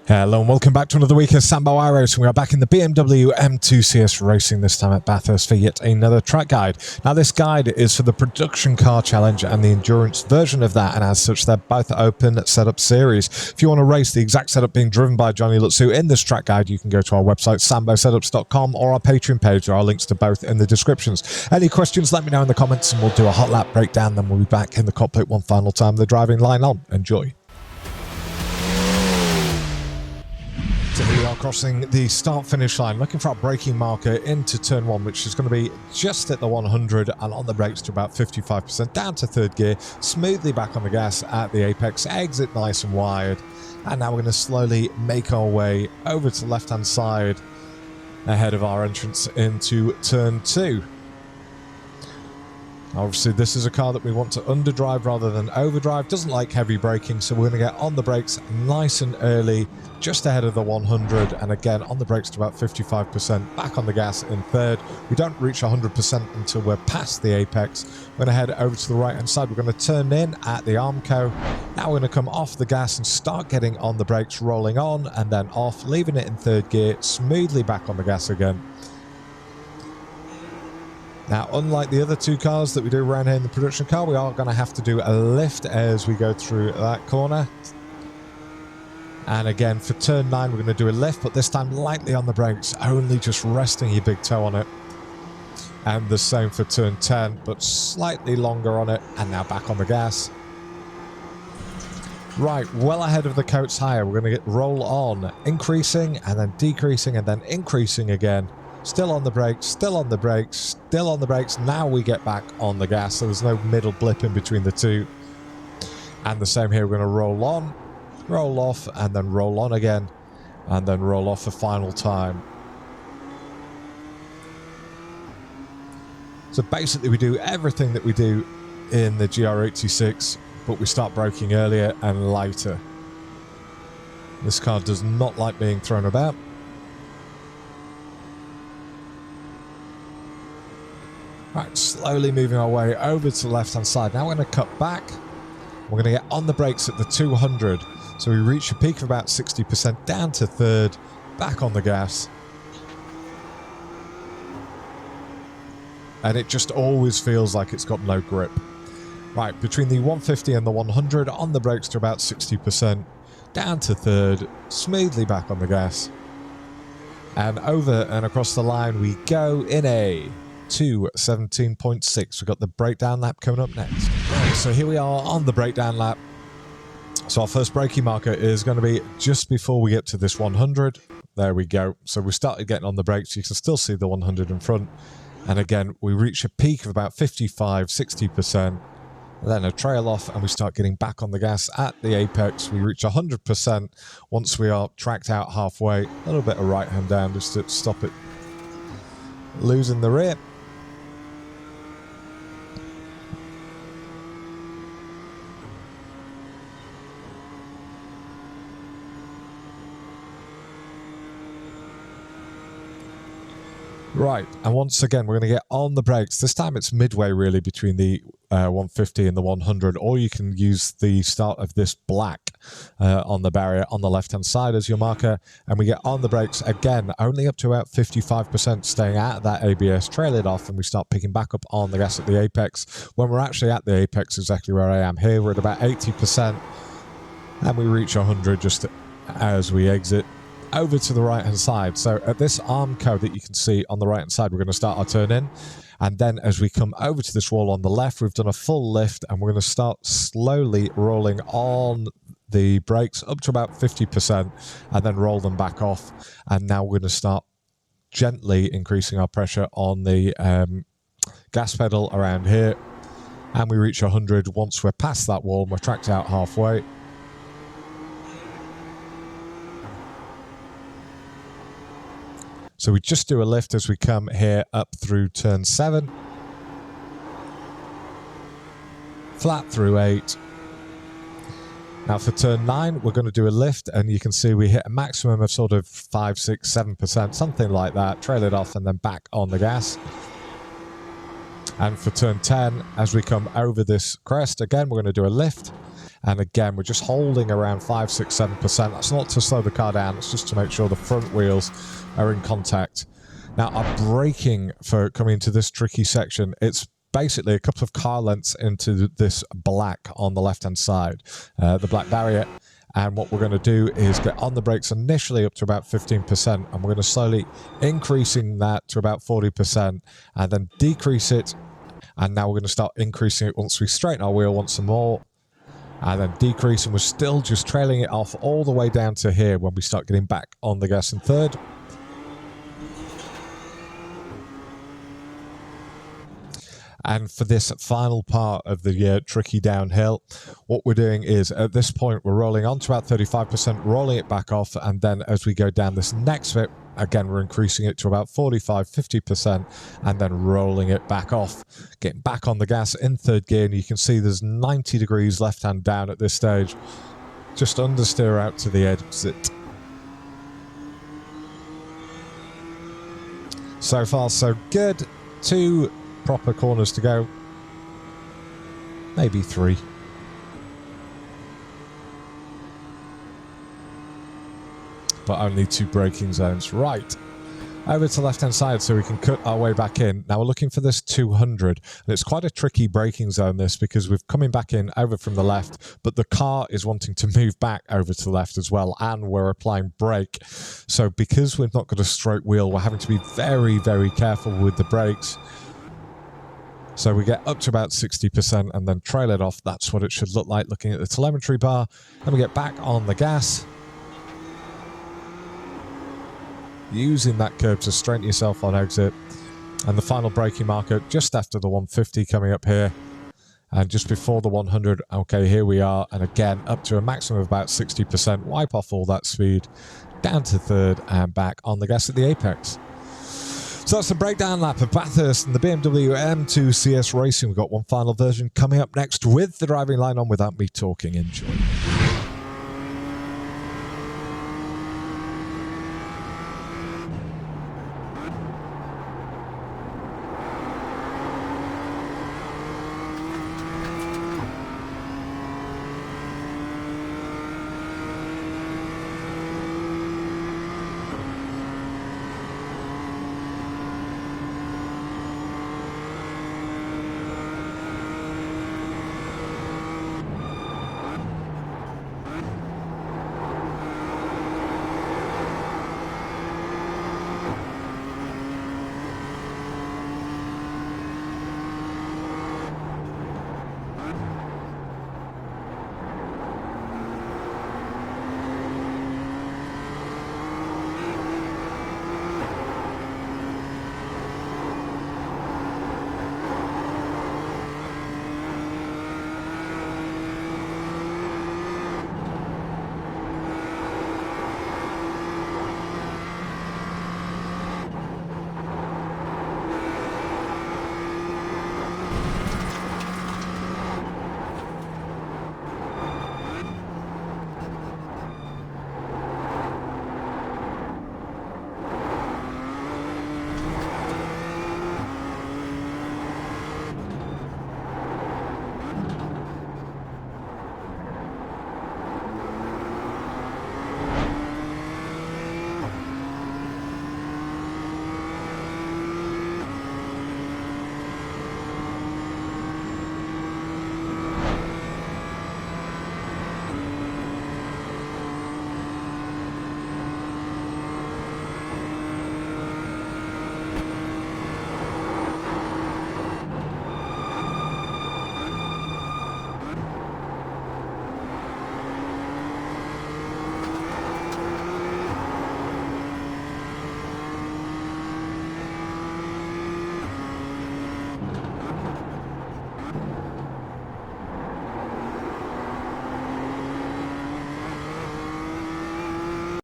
Hello and welcome back to another week of Sambo iRacing. We are back in the BMW M2 CS Racing, this time at Bathurst for yet another track guide. Now this guide is for the production car challenge and the endurance version of that, and as such they're both open setup series. If you want to race the exact setup being driven by Gianni Lutzu in this track guide, you can go to our website sambosetups.com or our Patreon page. There are links to both in the descriptions. Any questions, let me know in the comments and we'll do a hot lap breakdown, then we'll be back in the cockpit one final time. The driving line on. Enjoy. So we are crossing the start-finish line, looking for our braking marker into turn 1, which is going to be just at the 100 and on the brakes to about 55%, down to third gear, smoothly back on the gas at the apex, exit nice and wide. And now we're going to slowly make our way over to the left-hand side ahead of our entrance into turn 2. Obviously, this is a car that we want to underdrive rather than overdrive. Doesn't like heavy braking, so we're going to get on the brakes nice and early, just ahead of the 100, and again on the brakes to about 55%, back on the gas in third. We don't reach 100% until we're past the apex. We're going to head over to the right-hand side. We're going to turn in at the Armco. Now we're going to come off the gas and start getting on the brakes, rolling on and then off, leaving it in third gear, smoothly back on the gas again. Now, unlike the other two cars that we do around here in the production car, we are going to have to do a lift as we go through that corner. And again, for turn 9, we're going to do a lift, but this time lightly on the brakes, only just resting your big toe on it. And the same for turn 10, but slightly longer on it, and now back on the gas. Right, well ahead of the coats higher, we're going to roll on, increasing, and then decreasing, and then increasing again. Still on the brakes, still on the brakes, still on the brakes. Now we get back on the gas, so there's no middle blip in between the two. And the same here, we're going to roll on, roll off, and then roll on again, and then roll off a final time. So basically we do everything that we do in the GR86, but we start braking earlier and lighter. This car does not like being thrown about. Right, slowly moving our way over to the left-hand side. Now we're going to cut back. We're going to get on the brakes at the 200. So we reach a peak of about 60%, down to third, back on the gas. And it just always feels like it's got no grip. Right, between the 150 and the 100, on the brakes to about 60%, down to third, smoothly back on the gas. And over and across the line we go in a 2:17.6. We've got the breakdown lap coming up next. Right, so here we are on the breakdown lap. So our first braking marker is going to be just before we get to this 100. There we go. So we started getting on the brakes. You can still see the 100 in front. And again, we reach a peak of about 55-60%. Then a trail off and we start getting back on the gas at the apex. We reach 100% once we are tracked out halfway. A little bit of right hand down just to stop it losing the rear. Right, and once again, we're going to get on the brakes. This time it's midway, really, between the 150 and the 100, or you can use the start of this black on the barrier on the left-hand side as your marker, and we get on the brakes again, only up to about 55%, staying out of that ABS, trail it off, and we start picking back up on the gas at the apex. When we're actually at the apex, exactly where I am here, we're at about 80%, and we reach 100 just as we exit over to the right hand side. So at this Armco that you can see on the right hand side, we're going to start our turn in, and then as we come over to this wall on the left, we've done a full lift and we're going to start slowly rolling on the brakes up to about 50% and then roll them back off. And now we're going to start gently increasing our pressure on the gas pedal around here, and we reach 100 once we're past that wall and we're tracked out halfway. So we just do a lift as we come here up through turn 7. Flat through 8. Now for turn 9, we're going to do a lift, and you can see we hit a maximum of sort of 5, 6, 7%, something like that. Trail it off and then back on the gas. And for turn 10, as we come over this crest, again, we're going to do a lift. And again, we're just holding around 5, 6, 7%. That's not to slow the car down, it's just to make sure the front wheels are in contact. Now, our braking for coming into this tricky section, it's basically a couple of car lengths into this black on the left-hand side, the black barrier. And what we're going to do is get on the brakes initially up to about 15%, and we're going to slowly increasing that to about 40%, and then decrease it. And now we're going to start increasing it once we straighten our wheel once more, and then decrease, and we're still just trailing it off all the way down to here when we start getting back on the gas in third. And for this final part of the tricky downhill, what we're doing is, at this point, we're rolling on to about 35%, rolling it back off, and then as we go down this next bit, again, we're increasing it to about 45, 50%, and then rolling it back off, getting back on the gas in third gear, and you can see there's 90 degrees left-hand down at this stage. Just understeer out to the exit. So far, so good. 2 proper corners to go, maybe 3. But only 2 braking zones. Right, over to the left hand side so we can cut our way back in. Now we're looking for this 200, and it's quite a tricky braking zone this, because we're coming back in over from the left, but the car is wanting to move back over to the left as well, and we're applying brake. So because we've not got a straight wheel, we're having to be very, very careful with the brakes. So we get up to about 60% and then trail it off. That's what it should look like looking at the telemetry bar. Then we get back on the gas, using that curve to straighten yourself on exit. And the final braking marker just after the 150 coming up here. And just before the 100, okay, here we are. And again, up to a maximum of about 60%. Wipe off all that speed, down to third and back on the gas at the apex. So that's the breakdown lap of Bathurst and the BMW M2 CS Racing. We've got one final version coming up next with the driving line on without me talking. Enjoy.